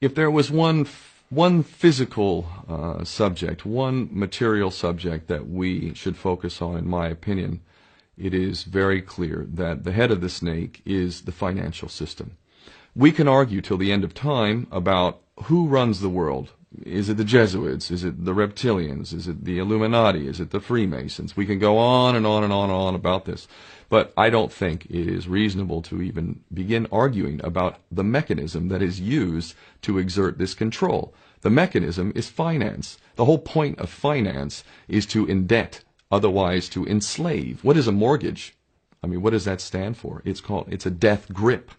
If there was one physical subject, one material subject that we should focus on, in my opinion, it is very clear that the head of the snake is the financial system. We can argue till the end of time about who runs the world. Is it the Jesuits? Is it the reptilians? Is it the Illuminati? Is it the Freemasons? We can go on and on and on and on about this. But I don't think it is reasonable to even begin arguing about the mechanism that is used to exert this control. The mechanism is finance. The whole point of finance is to indebt, otherwise to enslave. What is a mortgage? I mean, what does that stand for? It's a death grip.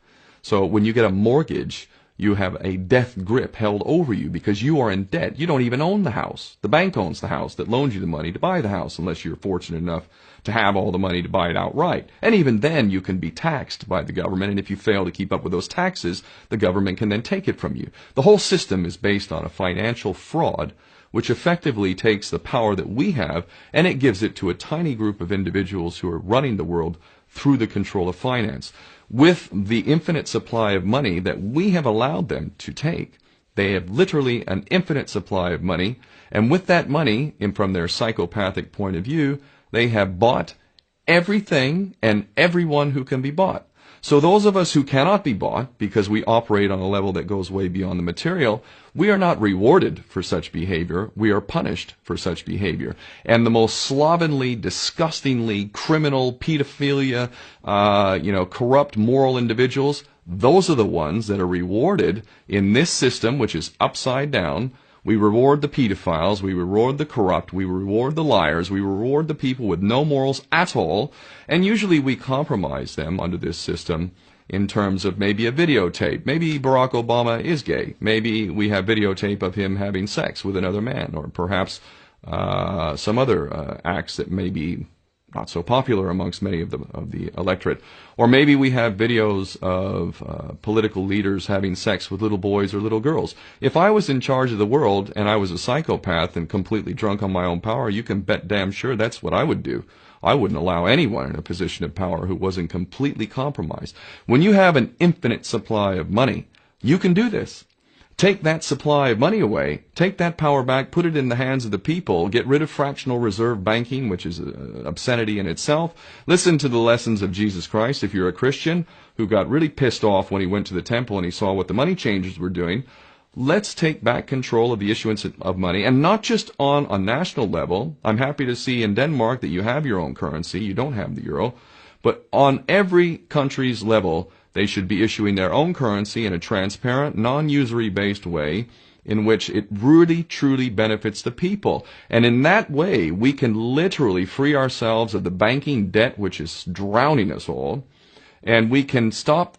So when you get a mortgage, you have a death grip held over you because you are in debt. You don't even own the house. The bank owns the house that loans you the money to buy the house, unless you're fortunate enough to have all the money to buy it outright. And even then, you can be taxed by the government, and if you fail to keep up with those taxes, the government can then take it from you. The whole system is based on a financial fraud, which effectively takes the power that we have, and it gives it to a tiny group of individuals who are running the world through the control of finance. With the infinite supply of money that we have allowed them to take, they have literally an infinite supply of money, and with that money, and from their psychopathic point of view, they have bought everything and everyone who can be bought. So those of us who cannot be bought, because we operate on a level that goes way beyond the material, we are not rewarded for such behavior. We are punished for such behavior. And the most slovenly, disgustingly criminal, pedophilia, corrupt moral individuals, those are the ones that are rewarded in this system, which is upside down. We reward the pedophiles, we reward the corrupt, we reward the liars, we reward the people with no morals at all, and usually we compromise them under this system in terms of maybe a videotape. Maybe Barack Obama is gay. The we have videotape of him having sex with another man, or perhaps some other acts that may be not so popular amongst many of the electorate. Or maybe we have videos of political leaders having sex with little boys or little girls. If I was in charge of the world and I was a psychopath and completely drunk on my own power, you can bet damn sure that's what I would do. I wouldn't allow anyone in a position of power who wasn't completely compromised. When you have an infinite supply of money, you can do this. Take that supply of money away, take that power back, put it in the hands of the people, get rid of fractional reserve banking, which is an obscenity in itself. Listen to the lessons of Jesus Christ. If you're a Christian who got really pissed off when he went to the temple and he saw what the money changers were doing, let's take back control of the issuance of money, and not just on a national level. I'm happy to see in Denmark that you have your own currency, you don't have the euro, but on every country's level, they should be issuing their own currency in a transparent, non-usury based way in which it really, truly benefits the people. And in that way, we can literally free ourselves of the banking debt which is drowning us all, and we can stop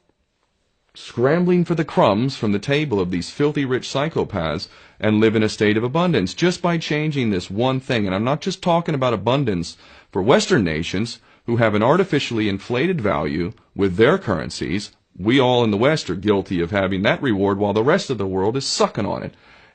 scrambling for the crumbs from the table of these filthy rich psychopaths and live in a state of abundance just by changing this one thing. And I'm not just talking about abundance for Western nations who have an artificially inflated value with their currencies. We all in the West are guilty of having that reward while the rest of the world is sucking on it.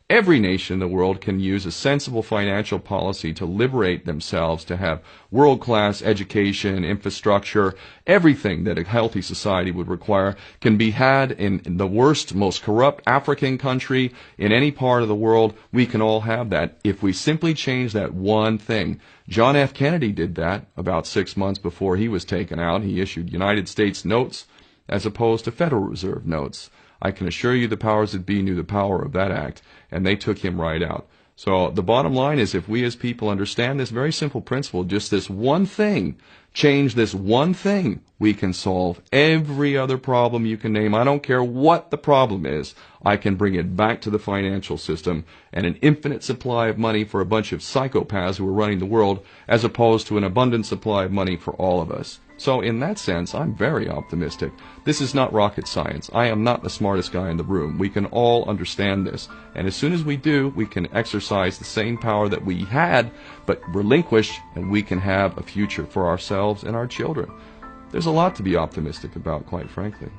Every nation in the world can use a sensible financial policy to liberate themselves, to have world-class education, infrastructure. Everything that a healthy society would require can be had in the worst, most corrupt African country in any part of the world. We can all have that if we simply change that one thing. John F. Kennedy did that about 6 months before he was taken out. He issued United States notes as opposed to Federal Reserve notes. I can assure you the powers that be knew the power of that act, and they took him right out. So the bottom line is, if we as people understand this very simple principle, just this one thing, change this one thing, we can solve every other problem you can name. I don't care what the problem is. I can bring it back to the financial system and an infinite supply of money for a bunch of psychopaths who are running the world, as opposed to an abundant supply of money for all of us. So in that sense, I'm very optimistic. This is not rocket science. I am not the smartest guy in the room. We can all understand this. And as soon as we do, we can exercise the same power that we had, but relinquish, and we can have a future for ourselves and our children. There's a lot to be optimistic about, quite frankly.